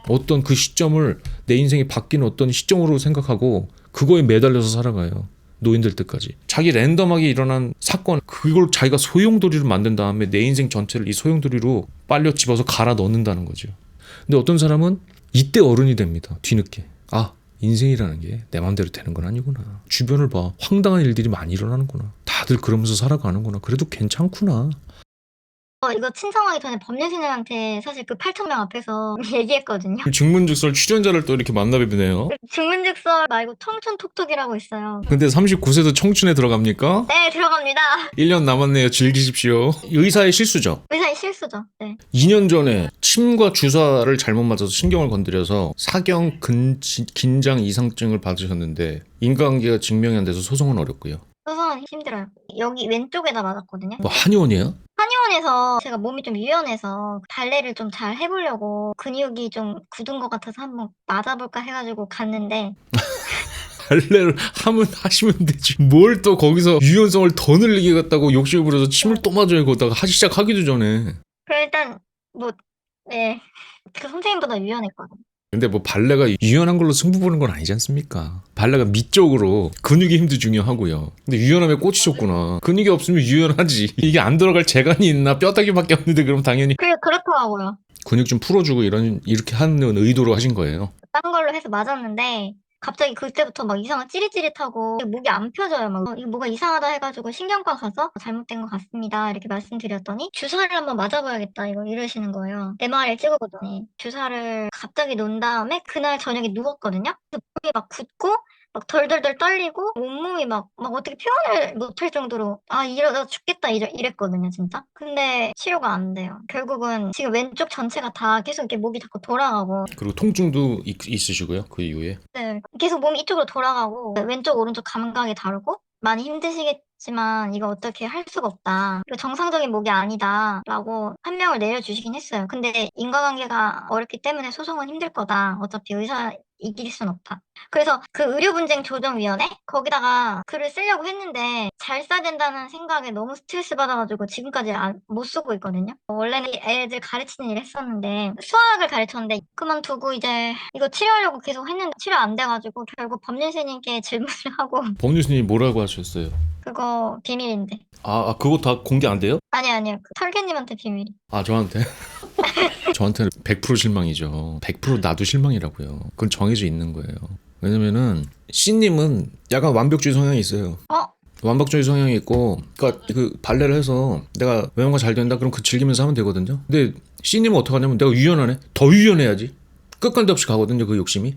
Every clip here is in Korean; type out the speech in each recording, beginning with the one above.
어떤 그 시점을 내 인생이 바뀌는 어떤 시점으로 생각하고 그거에 매달려서 살아가요. 노인 될 때까지. 자기 랜덤하게 일어난 사건, 그걸 자기가 소용돌이로 만든 다음에 내 인생 전체를 이 소용돌이로 빨려 집어서 갈아 넣는다는 거죠. 근데 어떤 사람은 이때 어른이 됩니다. 뒤늦게. 아, 인생이라는 게 내 마음대로 되는 건 아니구나. 주변을 봐. 황당한 일들이 많이 일어나는구나. 다들 그러면서 살아가는구나. 그래도 괜찮구나. 이거 신청하기 전에 법률신청한테 사실 그 8,000명 앞에서 얘기했거든요. 증문즉설 출연자를 또 이렇게 만나뵙네요. 증문즉설 말고 청춘톡톡이라고 있어요. 근데 39세도 청춘에 들어갑니까? 네, 들어갑니다. 1년 남았네요. 즐기십시오. 의사의 실수죠. 의사의 실수죠. 네. 2년 전에 침과 주사를 잘못 맞아서 신경을 건드려서 사경 긴장 이상증을 받으셨는데 인과관계가 증명이 안 돼서 소송은 어렵고요. 소송은 힘들어요. 여기 왼쪽에다 맞았거든요. 뭐 한의원이에요? 한의원에서 제가 몸이 좀 유연해서 발레를 좀 잘 해보려고 근육이 좀 굳은 것 같아서 한번 맞아볼까 해가지고 갔는데 발레를 하시면 되지. 뭘 또 거기서 유연성을 더 늘리게 갔다고 욕심을 부려서 침을 또 맞아요. 거기다가 시작하기도 전에. 일단 뭐 네. 그 선생님보다 유연했거든요. 근데 뭐 발레가 유연한 걸로 승부 보는 건 아니지 않습니까? 발레가 미적으로 근육의 힘도 중요하고요. 근데 유연함에 꽂히셨구나. 근육이 없으면 유연하지. 이게 안 들어갈 재간이 있나? 뼈다귀밖에 없는데 그럼 당연히 그렇더라고요. 근육 좀 풀어주고 이렇게 하는 의도로 하신 거예요. 딴 걸로 해서 맞았는데 갑자기 그때부터 막 이상한 찌릿찌릿하고 목이 안 펴져요. 막 이거 뭐가 이상하다 해가지고 신경과 가서 잘못된 것 같습니다. 이렇게 말씀드렸더니 주사를 한번 맞아봐야겠다 이러시는 거예요. MRI 찍어보더니 주사를 갑자기 놓은 다음에 그날 저녁에 누웠거든요. 그래서 목이 막 굳고 막 덜덜덜 떨리고 온몸이 막 어떻게 표현을 못할 정도로 아 이러다 죽겠다 이랬거든요 진짜. 근데 치료가 안 돼요. 결국은 지금 왼쪽 전체가 다 계속 이렇게 목이 자꾸 돌아가고 그리고 통증도 있으시고요. 그 이후에. 네, 계속 몸이 이쪽으로 돌아가고 왼쪽 오른쪽 감각이 다르고 많이 힘드시겠지만 이거 어떻게 할 수가 없다. 이거 정상적인 목이 아니다라고 판명을 내려주시긴 했어요. 근데 인과관계가 어렵기 때문에 소송은 힘들 거다. 어차피 의사 이길 순 없다. 그래서 그 의료분쟁조정위원회 거기다가 글을 쓰려고 했는데 잘 써야 된다는 생각에 너무 스트레스 받아가지고 지금까지 못 쓰고 있거든요. 원래는 애들 가르치는 일 했었는데 수학을 가르쳤는데 그만두고 이제 이거 치료하려고 계속 했는데 치료 안 돼가지고 결국 법률스님께 질문을 하고 법률스님이 뭐라고 하셨어요? 그거 비밀인데. 그거 다 공개 안 돼요? 아니요. 그 설계님한테 비밀. 저한테? 저한테는 100% 실망이죠. 100% 나도 실망이라고요. 그건 정해져 있는 거예요. 왜냐면은 C님은 약간 완벽주의 성향이 있어요. 완벽주의 성향이 있고, 그러니까 그 발레를 해서 내가 외모가 잘 된다 그럼 그 즐기면서 하면 되거든요. 근데 C님은 어떻게 하냐면 내가 유연하네? 더 유연해야지. 끝간데 없이 가거든요. 그 욕심이.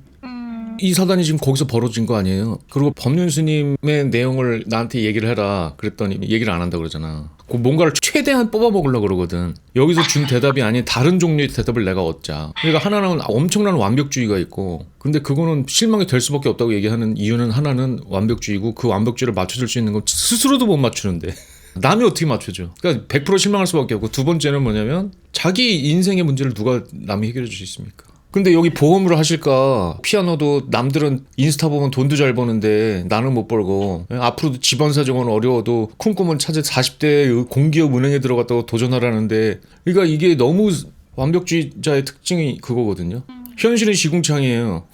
이 사단이 지금 거기서 벌어진 거 아니에요. 그리고 법률스님의 내용을 나한테 얘기를 해라 그랬더니 얘기를 안 한다 그러잖아. 그 뭔가를 최대한 뽑아먹으려고 그러거든. 여기서 준 대답이 아닌 다른 종류의 대답을 내가 얻자. 그러니까 하나는 엄청난 완벽주의가 있고, 근데 그거는 실망이 될 수밖에 없다고 얘기하는 이유는 하나는 완벽주의고, 그 완벽주의를 맞춰줄 수 있는 건 스스로도 못 맞추는데 남이 어떻게 맞춰줘. 그러니까 100% 실망할 수밖에 없고, 두 번째는 뭐냐면 자기 인생의 문제를 누가 남이 해결해 줄 수 있습니까? 근데 여기 보험으로 하실까? 피아노도 남들은 인스타 보면 돈도 잘 버는데 나는 못 벌고, 앞으로도 집안 사정은 어려워도 큰 꿈은 찾아 40대 공기업 은행에 들어갔다고 도전하라는데, 그러니까 이게 너무 완벽주의자의 특징이 그거거든요. 현실은 시궁창이에요.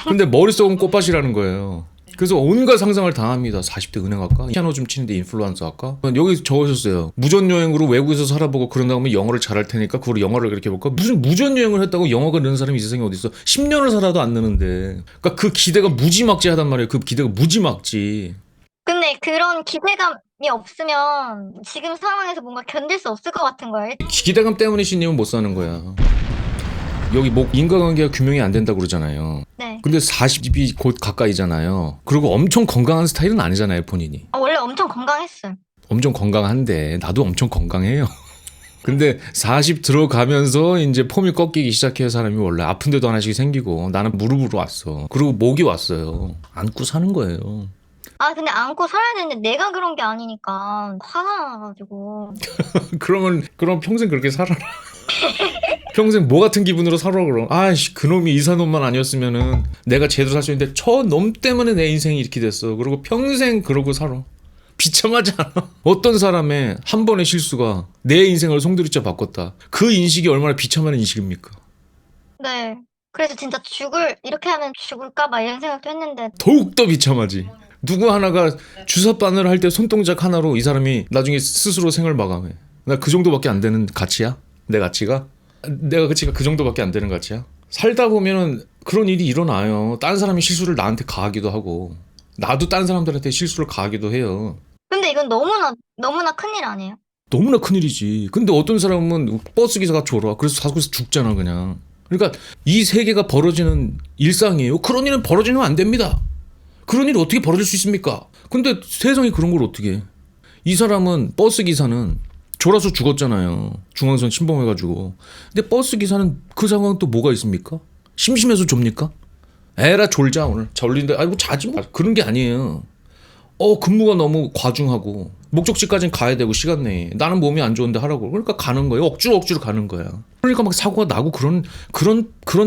근데 머릿속은 꽃밭이라는 거예요. 그래서 온갖 상상을 다 합니다. 40대 은행 할까? 피아노 좀 치는데 인플루언서 할까? 여기 적으셨어요. 무전여행으로 외국에서 살아보고 그런 다음에 영어를 잘할 테니까 그걸 영어를 그렇게 볼까? 무슨 무전여행을 했다고 영어가 느는 사람이 이 세상에 어디 있어? 10년을 살아도 안 느는데. 그러니까 그 기대가 무지막지하단 말이에요. 그 기대가 무지막지. 근데 그런 기대감이 없으면 지금 상황에서 뭔가 견딜 수 없을 것 같은 거예요. 기대감 때문에 신님은 못 사는 거야. 여기 뭐 인과관계가 규명이 안 된다고 그러잖아요. 네. 근데 40이 곧 가까이잖아요. 그리고 엄청 건강한 스타일은 아니잖아요, 본인이. 원래 엄청 건강했어요. 엄청 건강한데 나도 엄청 건강해요. 근데 40 들어가면서 이제 폼이 꺾이기 시작해요. 사람이 원래 아픈 데도 하나씩 생기고, 나는 무릎으로 왔어. 그리고 목이 왔어요. 안고 사는 거예요. 근데 안고 살아야 되는데 내가 그런 게 아니니까 화가 나가지고. 그럼 평생 그렇게 살아라. 평생 뭐 같은 기분으로 살아 그럼. 아이씨, 그놈이 이사놈만 아니었으면은 내가 제대로 살 수 있는데 저 놈 때문에 내 인생이 이렇게 됐어. 그리고 평생 그러고 살아. 비참하지 않아? 어떤 사람의 한 번의 실수가 내 인생을 송두리째 바꿨다. 그 인식이 얼마나 비참한 인식입니까? 네. 그래서 진짜 이렇게 하면 죽을까 봐 이런 생각도 했는데. 더욱더 비참하지. 누구 하나가 주사 바늘 할 때 손동작 하나로 이 사람이 나중에 스스로 생을 마감해. 나 그 정도밖에 안 되는 가치야? 내 가치가? 내가 가치가 그 정도밖에 안 되는 가치야? 살다 보면은 그런 일이 일어나요. 딴 사람이 실수를 나한테 가하기도 하고, 나도 딴 사람들한테 실수를 가하기도 해요. 근데 이건 너무나 큰일 아니에요? 너무나 큰일이지. 근데 어떤 사람은 버스 기사가 졸아. 그래서 사고에서 죽잖아 그냥. 그러니까 이 세계가 벌어지는 일상이에요. 그런 일은 벌어지면 안 됩니다. 그런 일이 어떻게 벌어질 수 있습니까? 근데 세상에 그런 걸 어떻게 해. 이 사람은, 버스 기사는 졸아서 죽었잖아요. 중앙선 침범해가지고. 근데 버스 기사는 그 상황 또 뭐가 있습니까? 심심해서 좁니까? 에라 졸자 오늘. 졸린데 아이고 자지 뭐. 그런 게 아니에요. 근무가 너무 과중하고 목적지까지는 가야 되고 시간 내에 나는 몸이 안 좋은데 하라고. 그러니까 가는 거예요. 억지로 가는 거야. 그러니까 막 사고가 나고 그런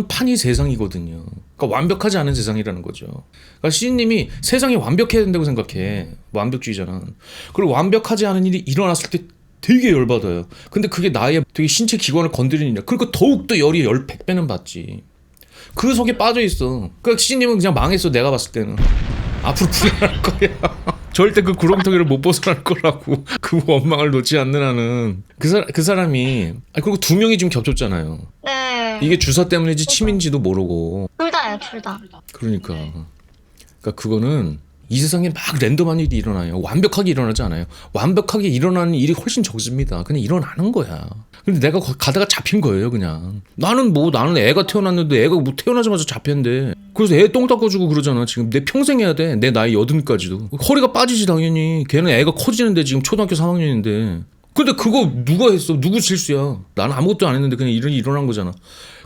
판이 세상이거든요. 그러니까 완벽하지 않은 세상이라는 거죠. 그러니까 시인님이 세상이 완벽해야 된다고 생각해. 완벽주의자는. 그리고 완벽하지 않은 일이 일어났을 때 되게 열받아요. 근데 그게 나의 되게 신체 기관을 건드리는 일이야. 그러니까 더욱더 열이 100배는 받지. 그 속에 빠져 있어. 그러니까 시인님은 그냥 망했어. 내가 봤을 때는. 앞으로 불행할 거야. 절대 그 구렁텅이를 못 벗어날 거라고. 그 원망을 놓지 않는 한은. 그 사람이. 그리고 2명이 지금 겹쳤잖아요. 네. 이게 주사 때문인지 침인지도 모르고. 둘 다예요, 둘 다. 그러니까 그거는 이 세상에 막 랜덤한 일이 일어나요. 완벽하게 일어나지 않아요. 완벽하게 일어나는 일이 훨씬 적습니다. 그냥 일어나는 거야. 근데 내가 가다가 잡힌 거예요, 그냥. 나는 애가 태어났는데 애가 뭐 태어나자마자 잡혔는데. 그래서 애 똥 닦아주고 그러잖아. 지금 내 평생 해야 돼. 내 나이 80까지도. 허리가 빠지지 당연히. 걔는 애가 커지는데 지금 초등학교 3학년인데. 근데 그거 누가 했어? 누구 실수야? 나는 아무것도 안 했는데 그냥 이런 일이 일어난 거잖아.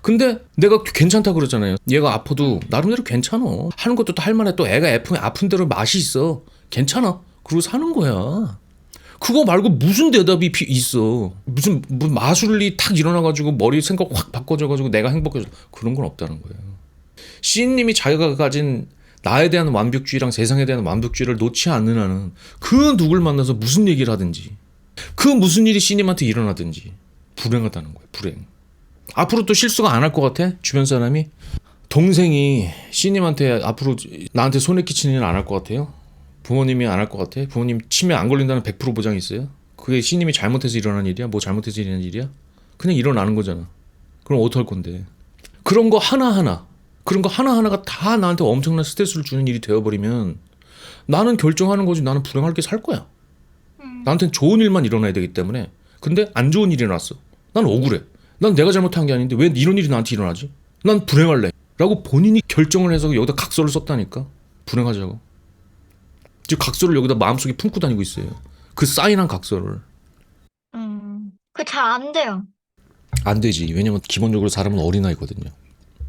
근데 내가 괜찮다 그러잖아요. 얘가 아파도 나름대로 괜찮아. 하는 것도 또 할만해. 또 애가 아픈 대로 맛이 있어. 괜찮아. 그러고 사는 거야. 그거 말고 무슨 대답이 있어. 무슨 마술이 탁 일어나가지고 머리 생각 확 바꿔져가지고 내가 행복해져. 그런 건 없다는 거예요. 시인님이 자기가 가진 나에 대한 완벽주의랑 세상에 대한 완벽주의를 놓지 않는 한은 그 누굴 만나서 무슨 얘기를 하든지 그 무슨 일이 시인님한테 일어나든지 불행하다는 거예요. 불행. 앞으로 또 실수가 안 할 것 같아? 주변 사람이? 동생이 시인님한테 앞으로 나한테 손해 끼치는 일 안 할 것 같아요? 부모님이 안 할 것 같아? 부모님 치매 안 걸린다는 100% 보장이 있어요? 그게 시인님이 잘못해서 일어난 일이야? 뭐 잘못해서 일어난 일이야? 그냥 일어나는 거잖아. 그럼 어떡할 건데? 그런 거 하나하나가 다 나한테 엄청난 스트레스를 주는 일이 되어버리면 나는 결정하는 거지. 나는 불행하게 살 거야. 나한테는 좋은 일만 일어나야 되기 때문에. 근데 안 좋은 일이 일어났어. 난 억울해. 난 내가 잘못한 게 아닌데 왜 이런 일이 나한테 일어나지? 난 불행할래 라고 본인이 결정을 해서 여기다 각서를 썼다니까. 불행하자고. 지금 각서를 여기다 마음속에 품고 다니고 있어요. 그 사인한 각서를. 그게 잘 안 돼요. 안 되지. 왜냐면 기본적으로 사람은 어린아이거든요.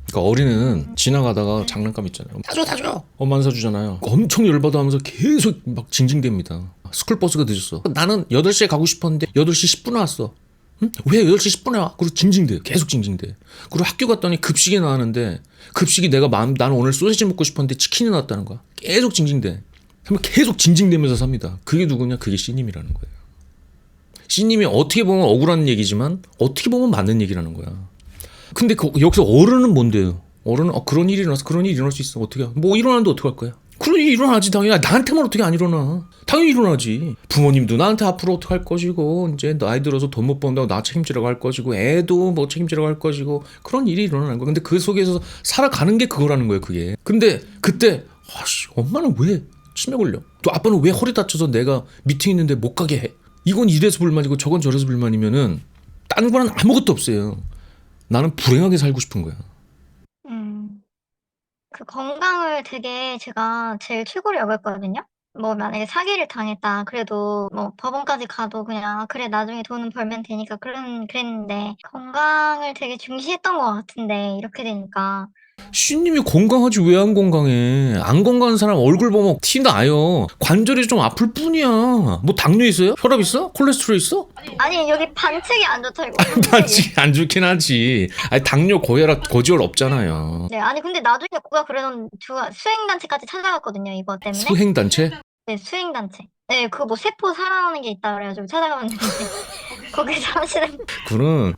그러니까 어린애는 지나가다가 장난감 있잖아요. 다 줘. 엄마 안 사주잖아요. 엄청 열받아 하면서 계속 막 징징댑니다. 스쿨버스가 늦었어. 나는 8시에 가고 싶었는데 8시 10분에 왔어. 응? 왜 8시 10분에 와? 그리고 징징대. 계속 징징대. 그리고 학교 갔더니 급식이 나왔는데 급식이 나는 오늘 소시지 먹고 싶었는데 치킨이 나왔다는 거야. 계속 징징대. 그러면 계속 징징대면서 삽니다. 그게 누구냐? 그게 씨님이라는 거예요. 씨님이 어떻게 보면 억울한 얘기지만 어떻게 보면 맞는 얘기라는 거야. 근데 여기서 어른은 뭔데요? 어른은 그런 일이 일어날 수 있어. 어떻게? 뭐 일어나는데 어떡할 거야? 그런 일이 일어나지 당연히. 나한테만 어떻게 안 일어나? 당연히 일어나지. 부모님도 나한테 앞으로 어떻게 할 것이고 이제 나이 들어서 돈 못 번다고 나 책임지라고 할 것이고 애도 뭐 책임지라고 할 것이고 그런 일이 일어나는 거야. 근데 그 속에서 살아가는 게 그거라는 거예요. 그게. 근데 그때 엄마는 왜 치매 걸려? 또 아빠는 왜 허리 다쳐서 내가 미팅 있는데 못 가게 해? 이건 이래서 불만이고 저건 저래서 불만이면은 딴 거는 아무것도 없어요. 나는 불행하게 살고 싶은 거야. 그 건강을 되게 제가 제일 최고로 여겼거든요. 뭐 만약에 사기를 당했다 그래도 뭐 법원까지 가도 그냥 '그래 나중에 돈은 벌면 되니까.' 그랬는데 건강을 되게 중시했던 것 같은데 이렇게 되니까. 씨님이 건강하지 왜 안 건강해? 안 건강한 사람 얼굴 보면 티 나요. 관절이 좀 아플 뿐이야. 뭐 당뇨 있어요? 혈압 있어? 콜레스테롤 있어? 아니 여기 반칙이 안 좋다 이거. 반칙이 안 좋긴 하지. 아니 당뇨 고혈압 없잖아요. 네. 아니 근데 나중에 누가 그러던 수행단체까지 찾아갔거든요 이거 때문에. 수행단체? 네 수행단체. 네 그거 뭐 세포 살아나는 게 있다 그래 가지고 찾아갔는데 거기서 하시는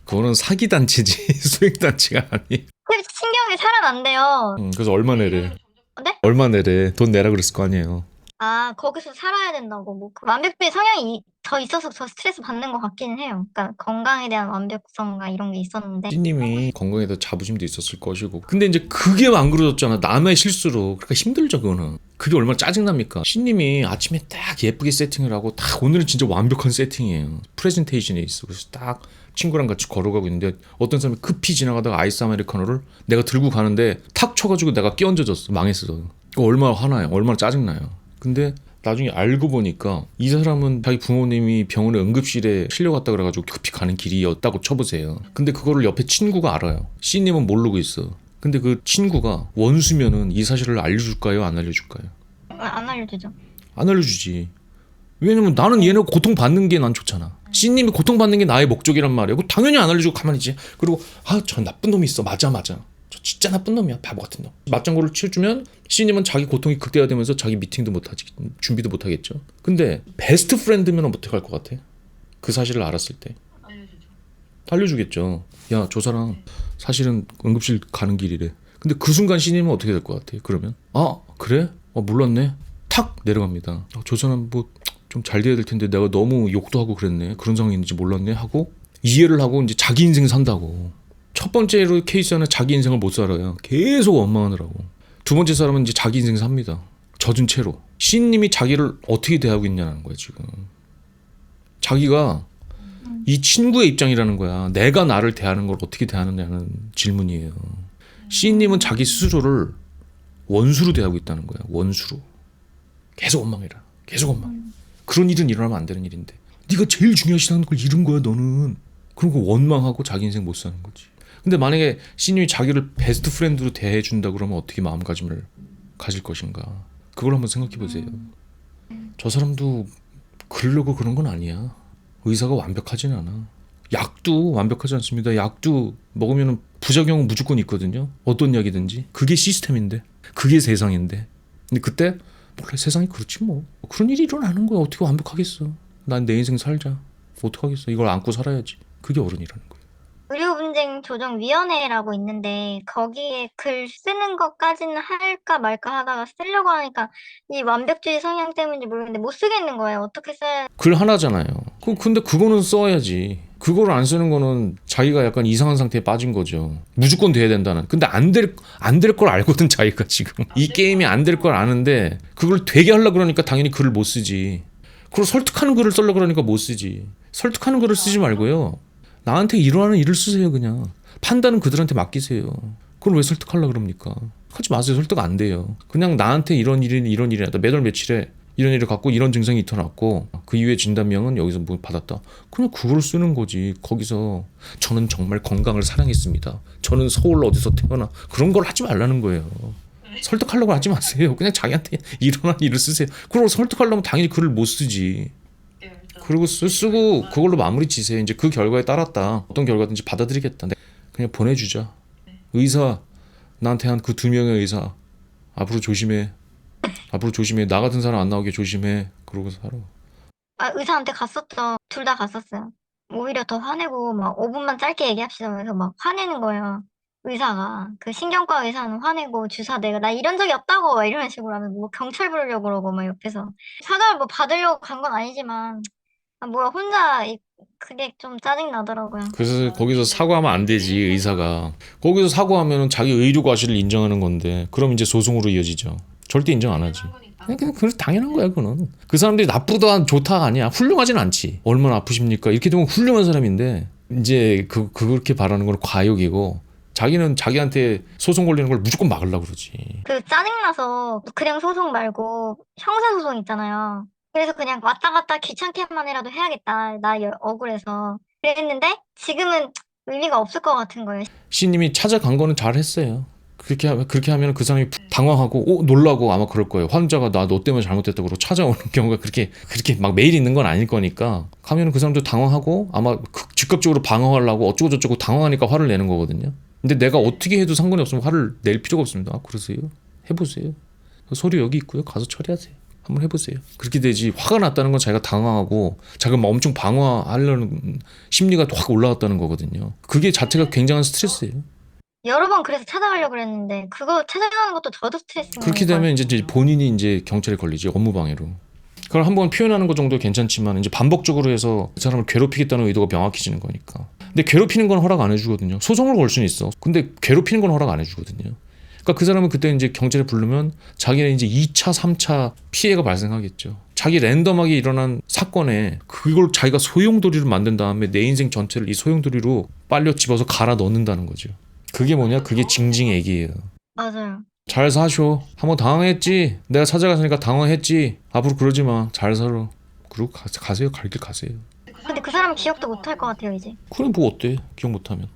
그거는 사기단체지. 수행단체가 아니. 신경이 살아난대요. 그래서 얼마 내래? 네? 얼마 내래? 돈 내라 그랬을 거 아니에요. 아, 거기서 살아야 된다고. 뭐, 그 완벽주의 성향이 더 있어서 더 스트레스 받는 것 같기는 해요. 그러니까 건강에 대한 완벽성과 이런 게 있었는데. 씨님이 건강에 대한 자부심도 있었을 것이고. 근데 이제 그게 안 그려졌잖아. 남의 실수로. 그러니까 힘들죠, 그거는. 그게 얼마나 짜증납니까? 씨님이 아침에 딱 예쁘게 세팅을 하고 딱 오늘은 진짜 완벽한 세팅이에요. 프레젠테이션에 있어. 그래서 딱 친구랑 같이 걸어가고 있는데 어떤 사람이 급히 지나가다가 아이스 아메리카노를 내가 들고 가는데 탁 쳐가지고 내가 끼얹어졌어. 망했어. 그거 얼마나 화나요? 얼마나 짜증나요? 근데 나중에 알고 보니까 이 사람은 자기 부모님이 병원에 응급실에 실려갔다 그래가지고 급히 가는 길이었다고 쳐보세요. 근데 그거를 옆에 친구가 알아요. C님은 모르고 있어. 근데 그 친구가 원수면은 이 사실을 알려줄까요? 안 알려줄까요? 안 알려주죠. 안 알려주지. 왜냐면 나는 얘네가 고통받는 게 난 좋잖아. C님이 고통받는 게 나의 목적이란 말이야. 그거 당연히 안 알려주고 가만히 있지. 그리고 저 나쁜 놈이 있어. 맞아. 저 진짜 나쁜 놈이야. 바보 같은 놈. 맞장구를 쳐주면 C님은 자기 고통이 극대화되면서 자기 미팅도 못하지. 준비도 못하겠죠. 근데 베스트 프렌드면 어떻게 할 것 같아? 그 사실을 알았을 때. 알려주겠죠. 야, 저 사람 사실은 응급실 가는 길이래. 근데 그 순간 C님은 어떻게 될 것 같아? 그러면 그래? 몰랐네. 탁 내려갑니다. 저 사람 뭐 좀 잘 돼야 될 텐데 내가 너무 욕도 하고 그랬네. 그런 상황인지 몰랐네 하고 이해를 하고 이제 자기 인생 산다고. 첫 번째로 케이스는 자기 인생을 못 살아요. 계속 원망하느라고. 두 번째 사람은 이제 자기 인생 삽니다. 젖은 채로. C님이 자기를 어떻게 대하고 있냐는 거야 지금. 자기가 이 친구의 입장이라는 거야. 내가 나를 대하는 걸 어떻게 대하느냐는 질문이에요. C님은 자기 스스로를 원수로 대하고 있다는 거야. 원수로. 계속 원망해라. 계속 원망해. 그런 일은 일어나면 안 되는 일인데 네가 제일 중요시하는 걸 잃은 거야 너는. 그리고 원망하고 자기 인생 못 사는 거지. 근데 만약에 C님이 자기를 베스트 프렌드로 대해준다 그러면 어떻게 마음가짐을 가질 것인가. 그걸 한번 생각해 보세요. 저 사람도 그러려고 그런 건 아니야. 의사가 완벽하진 않아. 약도 완벽하지 않습니다. 약도 먹으면 부작용은 무조건 있거든요. 어떤 약이든지. 그게 시스템인데. 그게 세상인데. 근데 그때 몰라 세상이 그렇지 뭐. 그런 일이 일어나는 거야. 어떻게 완벽하겠어. 난 내 인생 살자. 어떡하겠어. 이걸 안고 살아야지. 그게 어른이라는 거야. 의료분쟁조정위원회라고 있는데 거기에 글 쓰는 것까지는 할까 말까 하다가 쓰려고 하니까 이 완벽주의 성향 때문인지 모르겠는데 못 쓰겠는 거예요. 어떻게 써야. 글 하나잖아요. 근데 그거는 써야지. 그걸 안 쓰는 거는 자기가 약간 이상한 상태에 빠진 거죠. 무조건 돼야 된다는. 근데 안 될 걸 알거든 자기가 지금. 이 게임이 안 될 걸 아는데 그걸 되게 하려고 그러니까 당연히 글을 못 쓰지. 그걸 설득하는 글을 쓰려고 그러니까 못 쓰지. 설득하는 글을 쓰지 말고요. 나한테 일어나는 일을 쓰세요 그냥. 판단은 그들한테 맡기세요. 그걸 왜 설득하려고 그럽니까? 하지 마세요. 설득 안 돼요. 그냥 나한테 이런 일이 났다. 몇 월 며칠에 이런 일을 갖고 이런 증상이 나타났고 그 이후에 진단명은 여기서 뭐 받았다. 그냥 그걸 쓰는 거지. 거기서 저는 정말 건강을 사랑했습니다. 저는 서울 어디서 태어나. 그런 걸 하지 말라는 거예요. 설득하려고 하지 마세요. 그냥 자기한테 일어난 일을 쓰세요. 그리고 설득하려면 당연히 글을 못 쓰지. 그리고 쓰고 그걸로 마무리 지세요. 이제 그 결과에 따랐다. 어떤 결과든지 받아들이겠다. 그냥 보내주자. 의사 나한테 한 그 2명의 의사 앞으로 조심해. 나 같은 사람 안 나오게 조심해. 그러고 살아. 의사한테 갔었죠. 둘 다 갔었어요. 오히려 더 화내고 막 5분만 짧게 얘기합시다. 그래서 막 화내는 거예요. 의사가. 그 신경과 의사는 화내고 주사 내가 나 이런 적이 없다고 막 이런 식으로 하면 뭐 경찰 부르려고 그러고 막 옆에서. 사과를 뭐 받으려고 간 건 아니지만 뭐야 혼자 그게 좀 짜증 나더라고요. 그래서 거기서 사과하면 안 되지. 의사가 거기서 사과하면 자기 의료 과실을 인정하는 건데 그럼 이제 소송으로 이어지죠. 절대 인정 안 하지. 그냥 당연한 거야 그거는. 그 사람들이 나쁘다 좋다 아니야. 훌륭하진 않지. 얼마나 아프십니까? 이렇게 되면 훌륭한 사람인데 이제 그렇게 바라는 건 과욕이고 자기는 자기한테 소송 걸리는 걸 무조건 막으려고 그러지. 그 짜증나서 그냥 소송 말고 형사소송 있잖아요. 그래서 그냥 왔다 갔다 귀찮게만이라도 해야겠다. 나 억울해서. 그랬는데 지금은 의미가 없을 것 같은 거예요. C님이 찾아간 거는 잘했어요. 그렇게 하면 그 사람이 당황하고 놀라고 아마 그럴 거예요. 환자가 나 너 때문에 잘못됐다고 그러고 찾아오는 경우가 그렇게 막 매일 있는 건 아닐 거니까 가면 그 사람도 당황하고 아마 즉각적으로 방어하려고 어쩌고 저쩌고 당황하니까 화를 내는 거거든요. 근데 내가 어떻게 해도 상관이 없으면 화를 낼 필요가 없습니다. 그러세요? 해보세요. 서류 여기 있고요. 가서 처리하세요. 한번 해보세요. 그렇게 되지. 화가 났다는 건 자기가 당황하고 자기가 막 엄청 방어하려는 심리가 확 올라갔다는 거거든요. 그게 자체가 굉장한 스트레스예요. 여러 번 그래서 찾아가려고 그랬는데 그거 찾아가는 것도 저도 스트레스인 그렇게 거예요. 되면 이제 본인이 이제 경찰에 걸리지, 업무방해로. 그걸 한번 표현하는 것 정도 괜찮지만 이제 반복적으로 해서 그 사람을 괴롭히겠다는 의도가 명확해지는 거니까. 근데 괴롭히는 건 허락 안 해주거든요. 소송을 걸 수는 있어. 근데 괴롭히는 건 허락 안 해주거든요. 그러니까 그 사람은 그때 이제 경찰에 부르면 자기는 이제 2차, 3차 피해가 발생하겠죠. 자기 랜덤하게 일어난 사건에 그걸 자기가 소용돌이로 만든 다음에 내 인생 전체를 이 소용돌이로 빨려 집어서 갈아 넣는다는 거죠. 그게 뭐냐? 그게 징징애기예요. 맞아요. 잘 사쇼. 한번 당황했지. 내가 찾아갔으니까 당황했지. 앞으로 그러지 마. 잘 살아. 그리고 가세요. 갈 길 가세요. 근데 그 사람 기억도 못 할 것 같아요, 이제. 그래 뭐 어때? 기억 못하면.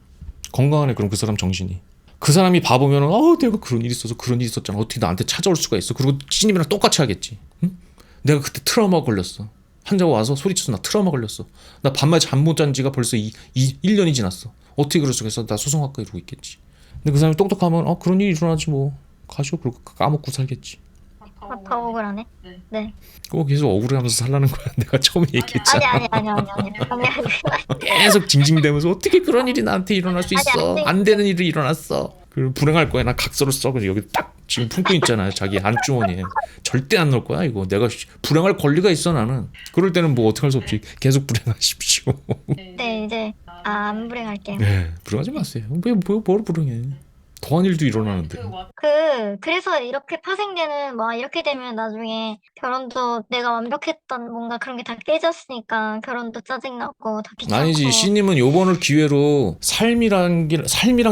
건강하네 그럼 그 사람 정신이. 그 사람이 봐보면은 내가 그런 일이 있어서 그런 일이 있었잖아. 어떻게 나한테 찾아올 수가 있어. 그리고 신입이랑 똑같이 하겠지. 응? 내가 그때 트라우마 걸렸어. 환자가 와서 소리쳐서 나 트라우마 걸렸어. 나 밤낮 잠 못 잔 지가 벌써 1년이 지났어. 어떻게 그럴 수가 있어. 나 소송할까 이러고 있겠지. 근데 그 사람이 똑똑하면 그런 일이 일어나지 뭐. 가시오. 그러고 까먹고 살겠지. 더 억울하네. 네. 그거 계속 억울해하면서 살라는 거야. 내가 처음에 얘기했잖아. 아니. 계속 징징대면서 어떻게 그런 일이 나한테 일어날 수 있어. 아니. 안 되는 일이 일어났어. 그리고 불행할 거야. 나 각서를 써. 그래서 여기 딱 지금 품고 있잖아요. 자기 안주머니에. 절대 안 넣을 거야 이거. 내가 불행할 권리가 있어 나는. 그럴 때는 뭐 어떻게 할 수 없지. 계속 불행하십시오. 네, 이제 안 불행할게요. 네, 불행하지 마세요. 뭘 불행해. 더한 일도 일어나는데. 그래서 이렇게 파생되는, 이렇게 되면 나중에 결혼도 내가 완벽했던 뭔가 그런 게 다 깨졌으니까 결혼도 짜증나고 다 귀찮고. 아니지. C님은 요번을 기회로 삶이랑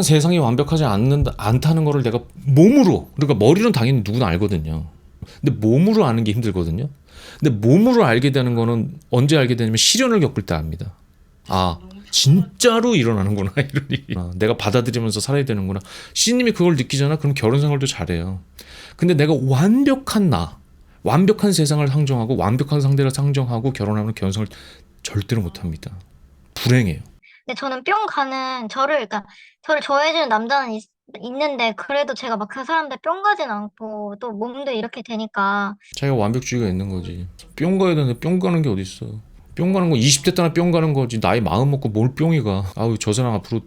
세상이 완벽하지 않다는 거를 내가 몸으로, 그러니까 머리는 당연히 누구나 알거든요. 근데 몸으로 아는 게 힘들거든요. 근데 몸으로 알게 되는 거는 언제 알게 되냐면 시련을 겪을 때 압니다. 진짜로 일어나는구나 이런 일이. 내가 받아들이면서 살아야 되는구나. C님이 그걸 느끼잖아. 그럼 결혼 생활도 잘해요. 근데 내가 완벽한 세상을 상정하고 완벽한 상대를 상정하고 결혼하면 결혼 생활 절대로 못합니다. 불행해요. 근데 저는 그러니까 저를 좋아해주는 남자는 있는데 그래도 제가 막 그 사람들 뿅 가진 않고 또 몸도 이렇게 되니까. 자기가 완벽주의가 있는 거지. 뿅 가야 되는데 뿅 가는 게 어딨어. 뿅 가는 거 20대 때나 뿅 가는 거지. 나이 마음 먹고 뭘 뿅이 가. 저 사람 앞으로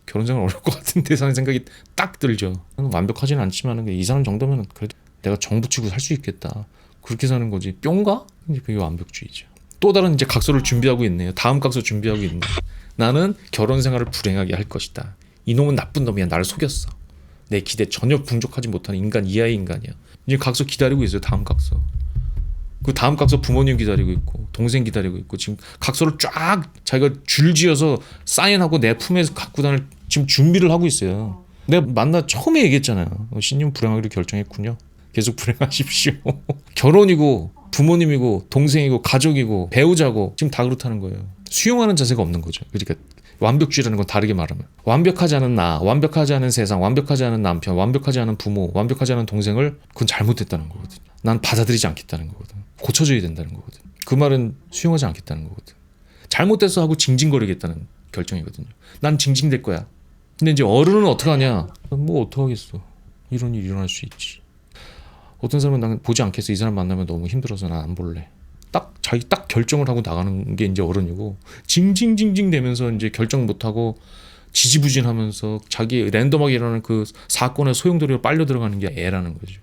결혼 생활 어려울 것 같은데 하는 생각이 딱 들죠. 완벽하지는 않지만 이 사람 정도면 그래도 내가 정부치고 살 수 있겠다. 그렇게 사는 거지. 뿅 가? 이제 그게 완벽주의죠. 또 다른 이제 각서를 준비하고 있네요. 다음 각서 준비하고 있네. 나는 결혼 생활을 불행하게 할 것이다. 이놈은 나쁜 놈이야. 나를 속였어. 내 기대 전혀 풍족하지 못하는 이하의 인간이야. 이제 각서 기다리고 있어요. 다음 각서. 그 다음 각서 부모님 기다리고 있고 동생 기다리고 있고 지금 각서를 쫙 자기가 줄지어서 사인하고 내 품에 갖고 다닐 지금 준비를 하고 있어요. 내가 처음에 얘기했잖아요. 신님 불행하기로 결정했군요. 계속 불행하십시오. 결혼이고 부모님이고 동생이고 가족이고 배우자고 지금 다 그렇다는 거예요. 수용하는 자세가 없는 거죠. 그러니까 완벽주의라는 건 다르게 말하면 완벽하지 않은 나, 완벽하지 않은 세상, 완벽하지 않은 남편, 완벽하지 않은 부모, 완벽하지 않은 동생을 그건 잘못됐다는 거거든. 난 받아들이지 않겠다는 거거든. 고쳐줘야 된다는 거거든. 그 말은 수용하지 않겠다는 거거든. 잘못됐어 하고 징징거리겠다는 결정이거든요. 난 징징댈 거야. 근데 이제 어른은 어떡하냐? 뭐 어떡하겠어. 이런 일이 일어날 수 있지. 어떤 사람은 난 보지 않겠어. 이 사람 만나면 너무 힘들어서 난 안 볼래. 자기 딱 결정을 하고 나가는 게 이제 어른이고 징징징징 되면서 이제 결정 못하고 지지부진하면서 자기 랜덤하게 일어나는 그 사건의 소용돌이로 빨려 들어가는 게 애라는 거죠.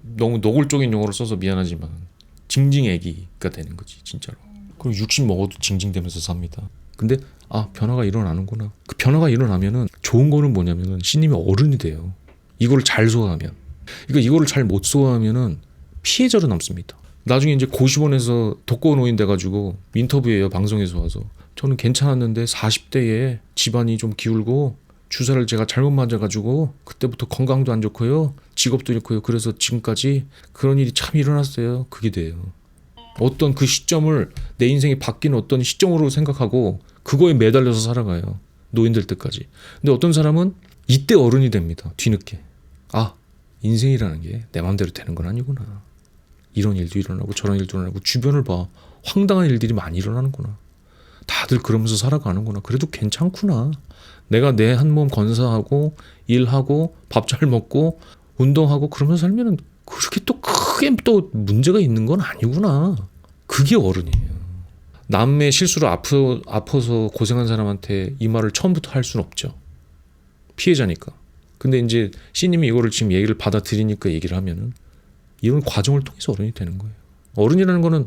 너무 노골적인 용어를 써서 미안하지만 징징애기가 되는 거지 진짜로. 그리고 60 먹어도 징징대면서 삽니다. 근데 변화가 일어나는구나. 그 변화가 일어나면은 좋은 거는 뭐냐면은 신님이 어른이 돼요. 이거를 잘 소화하면. 이거를 잘 못 소화하면은 피해자로 남습니다. 나중에 이제 고시원에서 독거노인 돼가지고 인터뷰해요. 방송에서 와서. 저는 괜찮았는데 40대에 집안이 좀 기울고 주사를 제가 잘못 맞아가지고 그때부터 건강도 안 좋고요. 직업도 잃고요. 그래서 지금까지 그런 일이 참 일어났어요. 그게 돼요. 어떤 그 시점을 내 인생이 바뀐 어떤 시점으로 생각하고 그거에 매달려서 살아가요. 노인 될 때까지. 근데 어떤 사람은 이때 어른이 됩니다. 뒤늦게. 인생이라는 게 내 마음대로 되는 건 아니구나. 이런 일도 일어나고 저런 일도 일어나고 주변을 봐. 황당한 일들이 많이 일어나는구나. 다들 그러면서 살아가는구나. 그래도 괜찮구나. 내가 내 한 몸 건사하고 일하고 밥 잘 먹고 운동하고 그러면서 살면은 그렇게 또 크게 또 문제가 있는 건 아니구나. 그게 어른이에요. 남의 실수로 아파서 고생한 사람한테 이 말을 처음부터 할 수는 없죠. 피해자니까. 근데 이제 C님이 이거를 지금 얘기를 받아들이니까 얘기를 하면은 이런 과정을 통해서 어른이 되는 거예요. 어른이라는 거는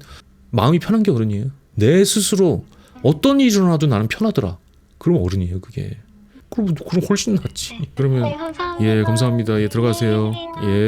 마음이 편한 게 어른이에요. 내 스스로 어떤 일이 일어나도 나는 편하더라. 그럼 어른이에요, 그게. 그럼 훨씬 낫지. 그러면 네, 감사합니다. 예, 감사합니다. 예, 들어가세요. 네. 예.